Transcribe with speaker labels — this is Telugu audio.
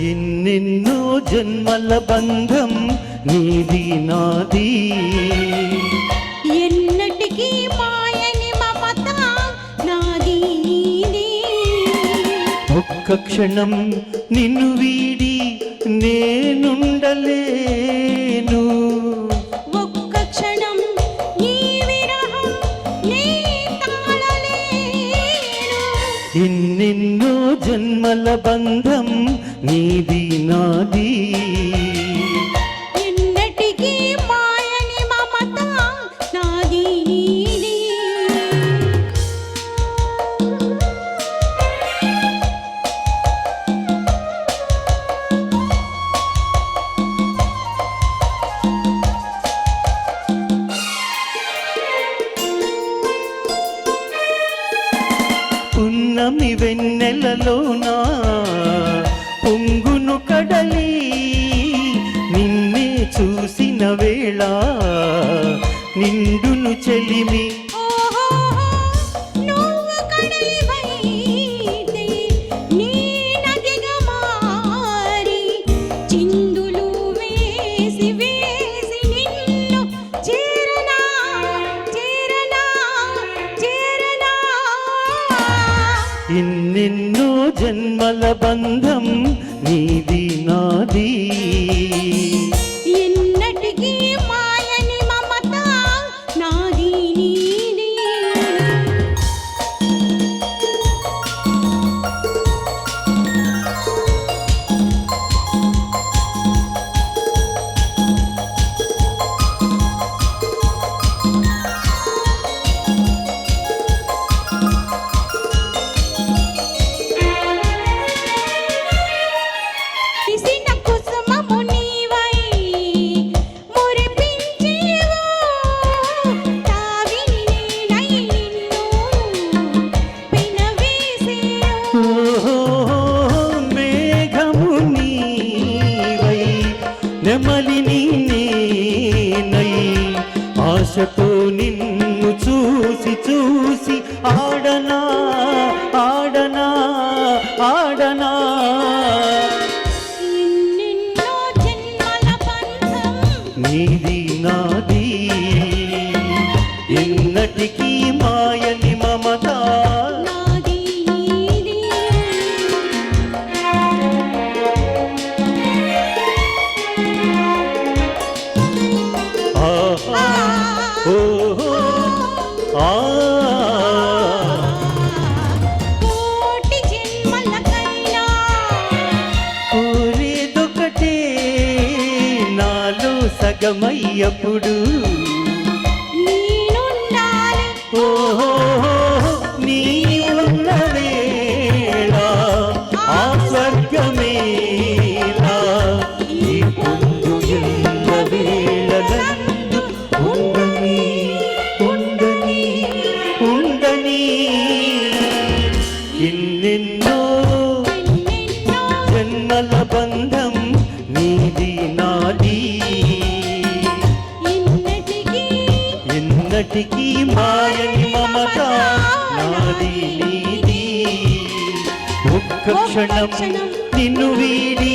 Speaker 1: ఎన్నెన్నో జన్మల బంధం నీది నాది,
Speaker 2: ఎన్నటికీ మాయని మమత నాది నీది.
Speaker 1: ఒక్క క్షణం నిన్ను వీడి నేనుండలేను,
Speaker 2: ఒక్క క్షణం నీ విరహం నీ తాళలేను.
Speaker 1: ఎన్నెన్నో జన్మల బంధం నీది నాది,
Speaker 2: ఎన్నటికీ మాయని మమత నాది నీది.
Speaker 1: పున్నమి వెన్నెలలోనా పొంగును కడలి, నిన్నే చూసిన వేళ నిండును చెలిమి.
Speaker 2: నువ్వు కడలివైతే నీ నదిగా మారి చిందులు వేసి వేసి నిన్ను చేరనా చేరనా చేరనా.
Speaker 1: ఎన్నెన్నో జన్మల బంధం నీది నాది,
Speaker 2: ఎన్నటికీ మాయని మమత నాది నీది. విసిన కుసుమము నీవై మురిపించేవు, తావిని నేనై నిన్ను పినవేసేవు.
Speaker 1: ఓహో మేఘము నీవై నెమలిని నేనై ఆశతో నిన్ను చూసి చూసి ఆడనా ఆడనా ఆడనా.
Speaker 2: ఎన్నెన్నో జన్మల బంధం
Speaker 1: నీది నాది, ఎన్నటికీ మాయని మమత
Speaker 2: నాది నీది.
Speaker 1: ఆహా ఓహో ఆ.
Speaker 2: కోటి జన్మలకైనా
Speaker 1: కోరేదొకటే నాలో సగమయ్యప్పుడు,
Speaker 2: నేనుండాలి
Speaker 1: ఓహో నీ ఉన్న వేళ ఆ స్వర్గమేలా. ఈ పొందు ఎల్ల వేళలందు ఉండని ఉండని ఉండని. ఎన్నెన్నో
Speaker 2: ఎన్నెన్నో
Speaker 1: జన్మల బంధం నీది నాది,
Speaker 2: ఎన్నటికీ
Speaker 1: ఎన్నటికీ మాయని మమత నాది నీది. ఒక్క క్షణం నిన్ను వీడి